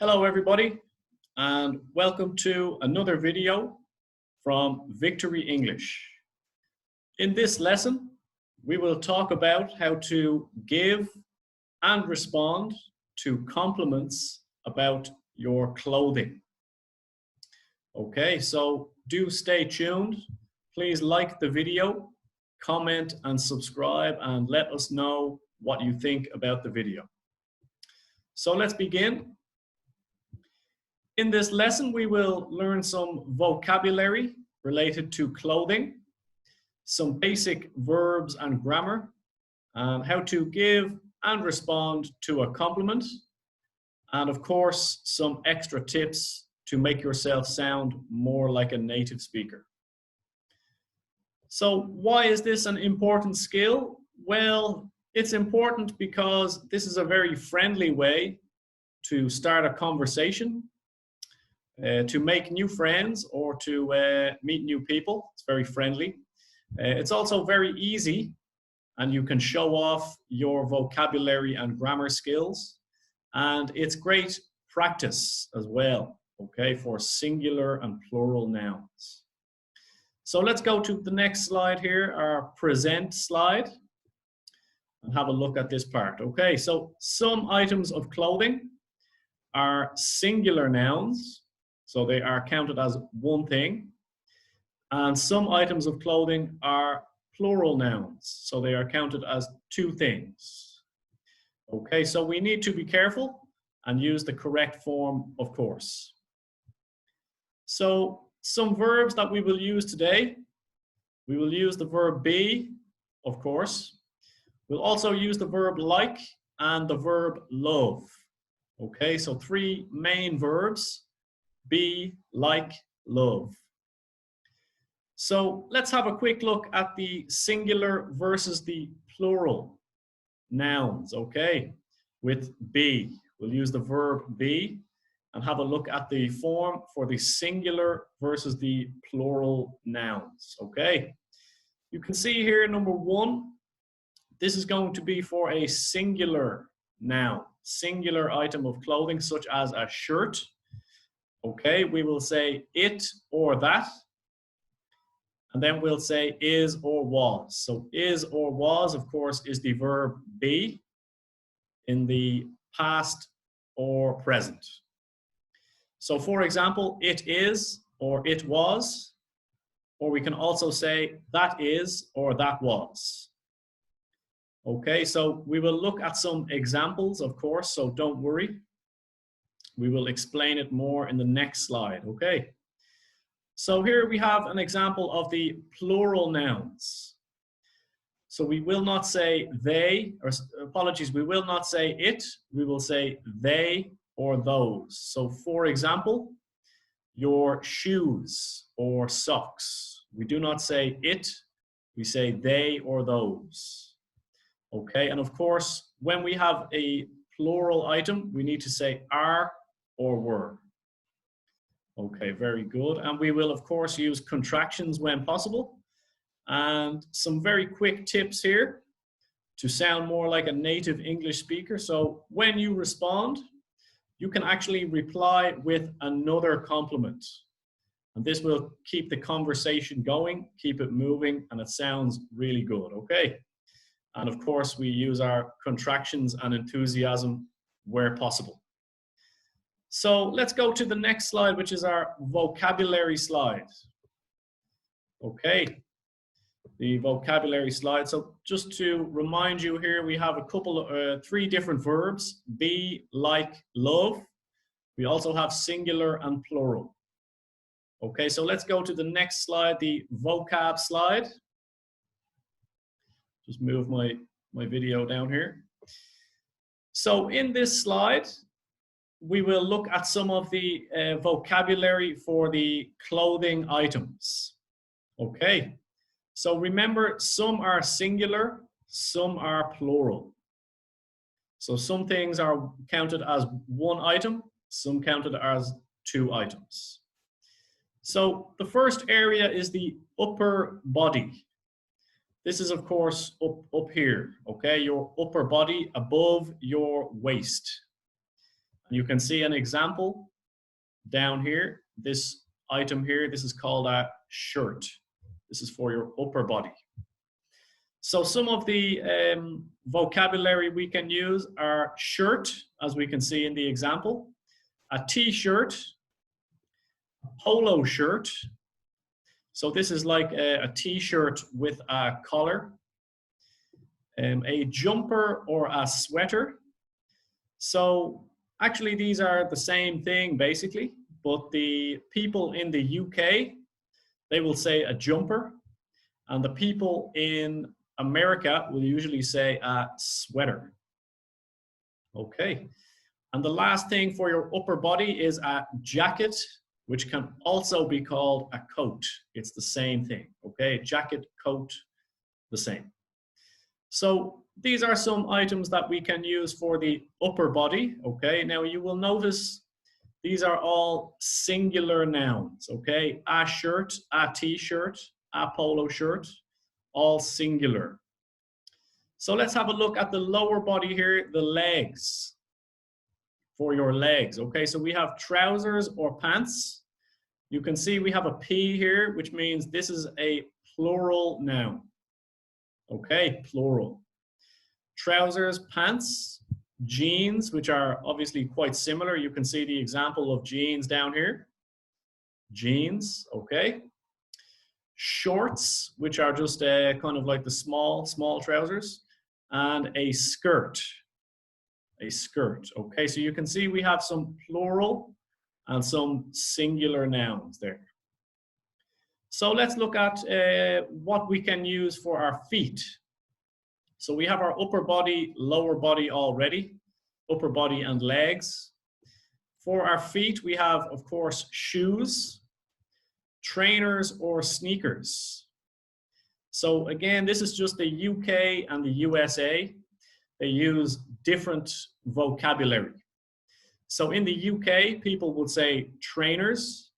Hello everybody, and welcome to another video from Victory English. In this lesson, we will talk about how to give and respond to compliments about your clothing. Okay, so do stay tuned. Please like the video, comment and subscribe, and let us know what you think about the video. So let's begin. In this lesson, we will learn some vocabulary related to clothing, some basic verbs and grammar, and how to give and respond to a compliment, and of course, some extra tips to make yourself sound more like a native speaker. So why is this an important skill? Well, it's important because this is a very friendly way to start a conversation, to make new friends or to meet new people. It's very friendly. It's also very easy, and you can show off your vocabulary and grammar skills. And it's great practice as well, okay, for singular and plural nouns. So let's go to the next slide here, our present slide, and have a look at this part. Okay, so some items of clothing are singular nouns, so they are counted as one thing. And some items of clothing are plural nouns, so they are counted as two things. Okay, so we need to be careful and use the correct form, of course. So some verbs that we will use today, we will use the verb be, of course. We'll also use the verb like and the verb love. Okay, so three main verbs: be, like, love. So let's have a quick look at the singular versus the plural nouns, okay? With be, we'll use the verb be and have a look at the form for the singular versus the plural nouns, okay? You can see here, number one, this is going to be for a singular noun, singular item of clothing, such as a shirt. Okay, we will say it or that, and then we'll say is or was. So is or was, of course, is the verb be in the past or present. So for example, it is or it was, or we can also say that is or that was. Okay, so we will look at some examples, of course, so don't worry. We will explain it more in the next slide, okay? So here we have an example of the plural nouns. So we will not say they, or apologies, we will not say it, we will say they or those. So for example, your shoes or socks. We do not say it, we say they or those. Okay, and of course, when we have a plural item, we need to say are or were. Okay, very good. And we will, of course, use contractions when possible. And some very quick tips here to sound more like a native English speaker. So when you respond, you can actually reply with another compliment. And this will keep the conversation going, keep it moving, and it sounds really good, okay? And of course, we use our contractions and enthusiasm where possible. So let's go to the next slide, which is our vocabulary slide. Okay, the vocabulary slide. So just to remind you here, we have a couple of three different verbs: be, like, love. We also have singular and plural. Okay, so let's go to the next slide, the vocab slide. Just move my video down here. So in this slide, we will look at some of the vocabulary for the clothing items. Okay, so remember, some are singular, some are plural. So some things are counted as one item, some counted as two items. So the first area is the upper body. This is, of course, up here, okay? Your upper body above your waist. You can see an example down here. This item here, this is called a shirt. This is for your upper body. So some of the vocabulary we can use are shirt, as we can see in the example, a t-shirt, a polo shirt. So this is like a t-shirt with a collar, a jumper or a sweater. So actually these are the same thing basically, but the people in the UK, they will say a jumper, and the people in America will usually say a sweater. Okay, and the last thing for your upper body is a jacket, which can also be called a coat. It's the same thing, okay? Jacket, coat, the same. So these are some items that we can use for the upper body, okay? Now you will notice these are all singular nouns, okay? A shirt, a t-shirt, a polo shirt, all singular. So let's have a look at the lower body here, the legs, for your legs, okay? So we have trousers or pants. You can see we have a P here, which means this is a plural noun, okay? Plural. Trousers, pants, jeans, which are obviously quite similar. You can see the example of jeans down here. Jeans, okay? Shorts, which are just kind of like the small trousers, and a skirt. A skirt, okay? So you can see we have some plural and some singular nouns there. So let's look at what we can use for our feet. So we have our upper body, lower body already, upper body and legs. For our feet, we have, of course, shoes, trainers or sneakers. So again, this is just the UK and the USA. They use different vocabulary. So in the UK, people would say trainers,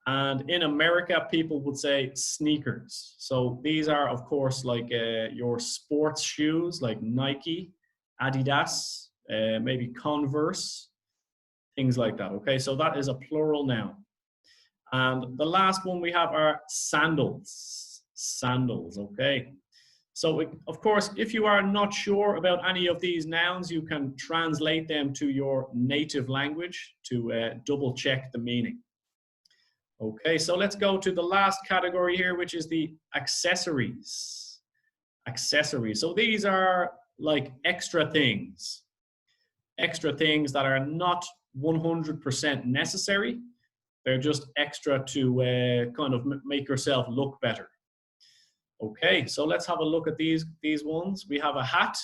and in America, people would say sneakers. So these are, of course, like your sports shoes, like Nike, Adidas, maybe Converse, things like that, okay? So that is a plural noun. And the last one we have are sandals. Sandals, okay? So, of course, if you are not sure about any of these nouns, you can translate them to your native language to double check the meaning. Okay, so let's go to the last category here, which is the accessories. Accessories. So these are like extra things that are not 100% necessary. They're just extra to kind of make yourself look better. Okay, so let's have a look at these ones. We have a hat.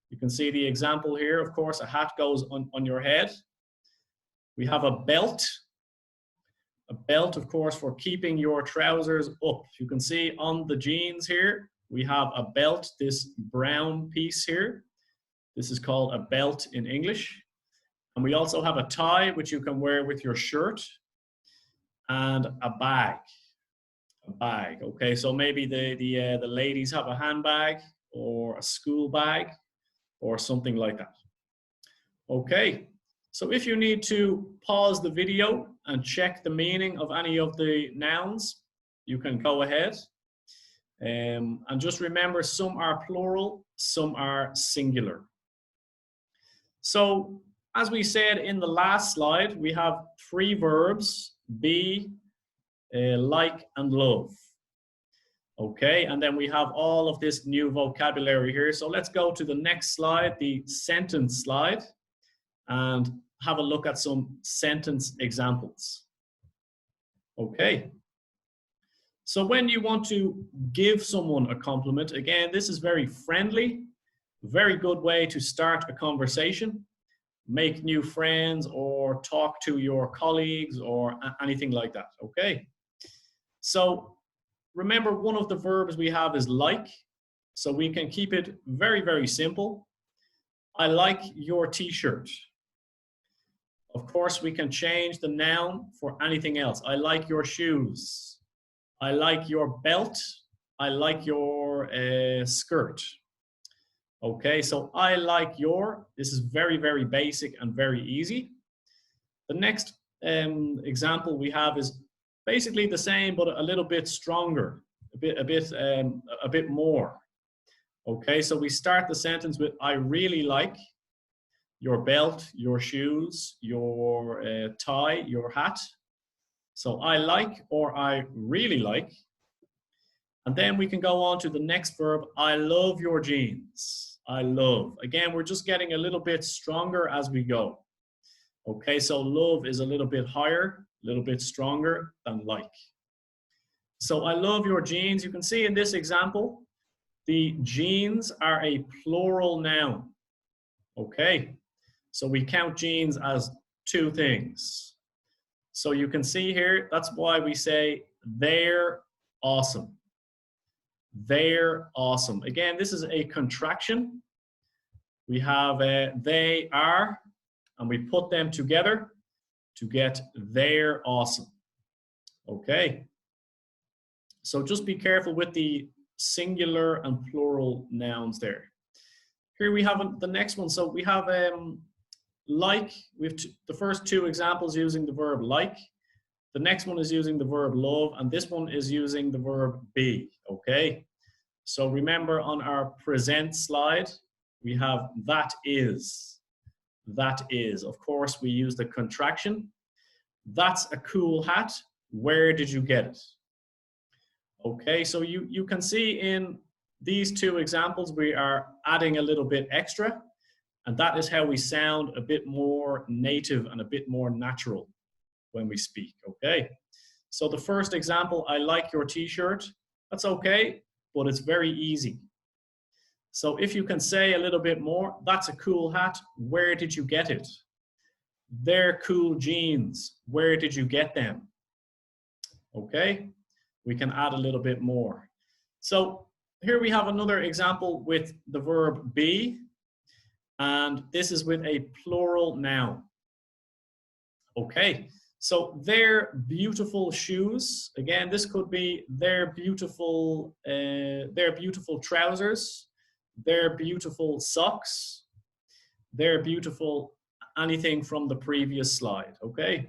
You can see the example here. Of course, a hat goes on your head. We have a belt. A belt, of course, for keeping your trousers up. You can see on the jeans here, we have a belt, this brown piece here. This is called a belt in English. And we also have a tie, which you can wear with your shirt, and a bag. A bag, okay? So maybe the ladies have a handbag or a school bag or something like that. Okay, so if you need to pause the video and check the meaning of any of the nouns, you can go ahead. And just remember, some are plural, some are singular. So as we said in the last slide, we have 3 verbs: be, like, and love. Okay, and then we have all of this new vocabulary here. So let's go to the next slide, the sentence slide, and have a look at some sentence examples. Okay. So when you want to give someone a compliment, again, this is very friendly, very good way to start a conversation, make new friends, or talk to your colleagues or anything like that, okay? So remember, one of the verbs we have is like, so we can keep it very, very simple. I like your t-shirt. Of course, we can change the noun for anything else. I like your shoes. I like your belt. I like your skirt. Okay, so I like your, this is very, very basic and very easy. The next example we have is basically the same, but a little bit stronger, a bit more. Okay, so we start the sentence with, I really like your belt, your shoes, your tie, your hat. So I like, or I really like. And then we can go on to the next verb, I love your jeans. I love. Again, we're just getting a little bit stronger as we go. Okay, so love is a little bit higher, a little bit stronger than like. So I love your jeans. You can see in this example, the jeans are a plural noun. Okay, so we count jeans as two things. So you can see here, that's why we say they're awesome. They're awesome. Again, this is a contraction. We have they are, and we put them together to get they're awesome. Okay. So just be careful with the singular and plural nouns there. Here we have the next one. So we have like. We have the first two examples using the verb like. The next one is using the verb love, and this one is using the verb be. Okay. So remember on our present slide, we have that is. That is. Of course, we use the contraction. That's a cool hat. Where did you get it? Okay, so you can see in these two examples, we are adding a little bit extra, and that is how we sound a bit more native and a bit more natural when we speak, okay? So the first example, I like your t-shirt. That's okay, but it's very easy. So if you can say a little bit more, that's a cool hat. Where did you get it? They're cool jeans. Where did you get them? Okay, we can add a little bit more. So here we have another example with the verb be, and this is with a plural noun. Okay, so their beautiful shoes. Again, this could be their beautiful trousers, their beautiful socks, their beautiful anything from the previous slide. Okay,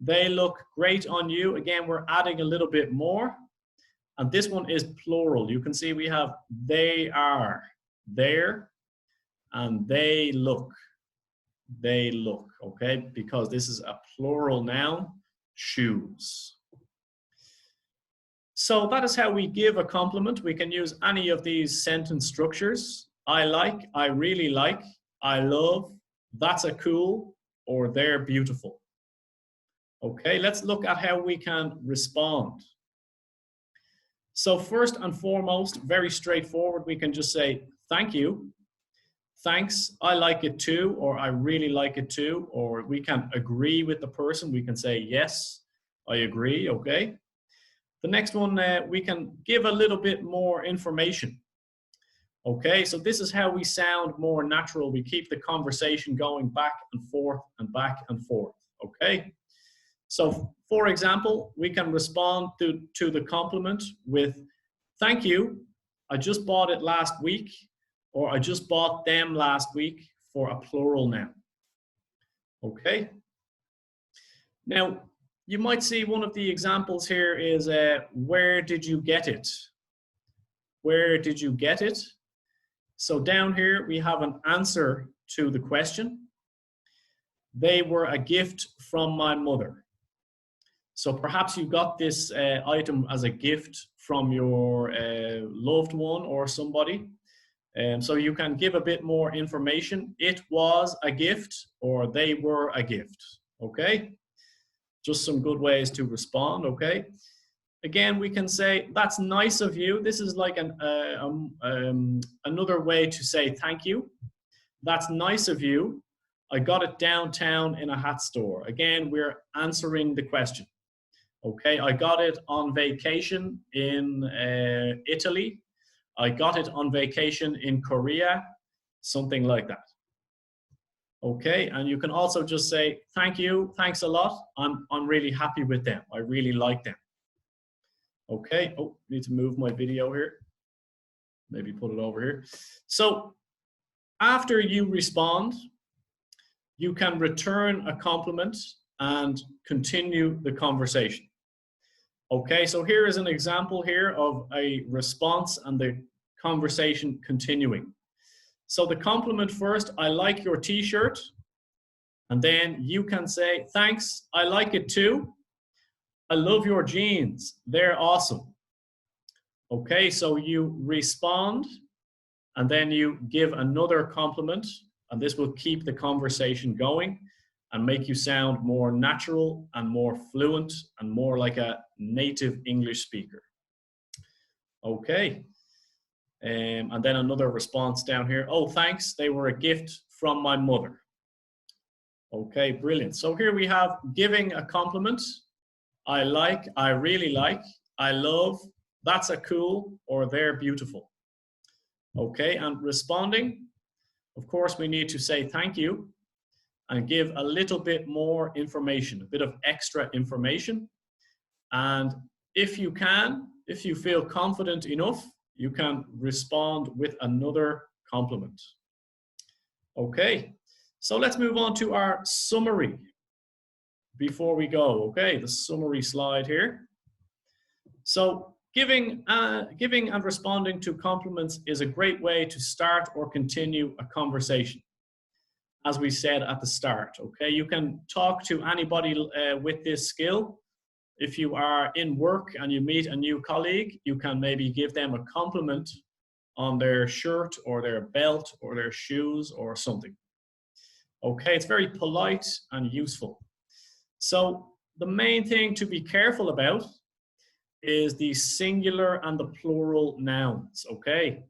they look great on you. Again, we're adding a little bit more, and this one is plural. You can see we have they are, there, and they look. They look, okay, because this is a plural noun, shoes. So that is how we give a compliment. We can use any of these sentence structures. I like, I really like, I love, that's a cool, or they're beautiful. Okay, let's look at how we can respond. So first and foremost, very straightforward, we can just say, thank you. Thanks, I like it too, or I really like it too, or we can agree with the person. We can say, yes, I agree, okay? The next one, we can give a little bit more information. Okay, so this is how we sound more natural. We keep the conversation going back and forth and back and forth, okay? So, for example, we can respond to the compliment with, thank you, I just bought it last week, or I just bought them last week, for a plural noun. Okay? Now, you might see one of the examples here is, where did you get it? Where did you get it? So down here, we have an answer to the question. They were a gift from my mother. So perhaps you got this item as a gift from your loved one or somebody. So you can give a bit more information. It was a gift, or they were a gift, okay? Just some good ways to respond, okay? Again, we can say, that's nice of you. This is like another way to say thank you. That's nice of you. I got it downtown in a hat store. Again, we're answering the question. Okay, I got it on vacation in Italy. I got it on vacation in Korea, something like that. Okay, and you can also just say, thank you, thanks a lot. I'm really happy with them. I really like them. Okay, oh, need to move my video here. Maybe put it over here. So after you respond, you can return a compliment and continue the conversation. Okay, so here is an example here of a response and the conversation continuing. So the compliment first, I like your t-shirt. And then you can say, thanks, I like it too. I love your jeans, they're awesome. Okay, so you respond and then you give another compliment, and this will keep the conversation going and make you sound more natural and more fluent and more like a native English speaker. Okay. And then another response down here. Oh, thanks. They were a gift from my mother. Okay, brilliant. So here we have giving a compliment. I like, I really like, I love, that's a cool, or they're beautiful. Okay, and responding, of course, we need to say thank you and give a little bit more information, a bit of extra information. And if you can, if you feel confident enough, you can respond with another compliment. Okay, so let's move on to our summary before we go. Okay, the summary slide here. So giving and responding to compliments is a great way to start or continue a conversation. As we said at the start, okay, you can talk to anybody with this skill. If you are in work and you meet a new colleague, you can maybe give them a compliment on their shirt or their belt or their shoes or something. Okay, it's very polite and useful. So the main thing to be careful about is the singular and the plural nouns, okay?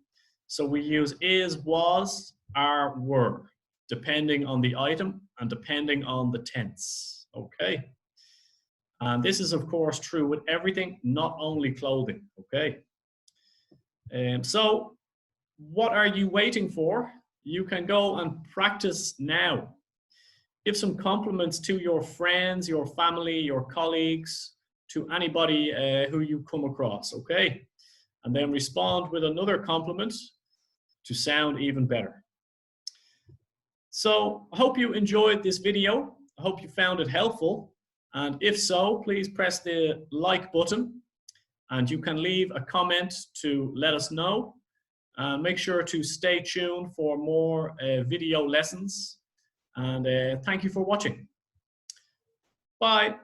So we use is, was, are, were, depending on the item and depending on the tense, okay? And this is, of course, true with everything, not only clothing, okay? So what are you waiting for? You can go and practice now. Give some compliments to your friends, your family, your colleagues, to anybody who you come across, okay? And then respond with another compliment to sound even better. So I hope you enjoyed this video. I hope you found it helpful. And if so, please press the like button and you can leave a comment to let us know. And make sure to stay tuned for more video lessons. And thank you for watching. Bye.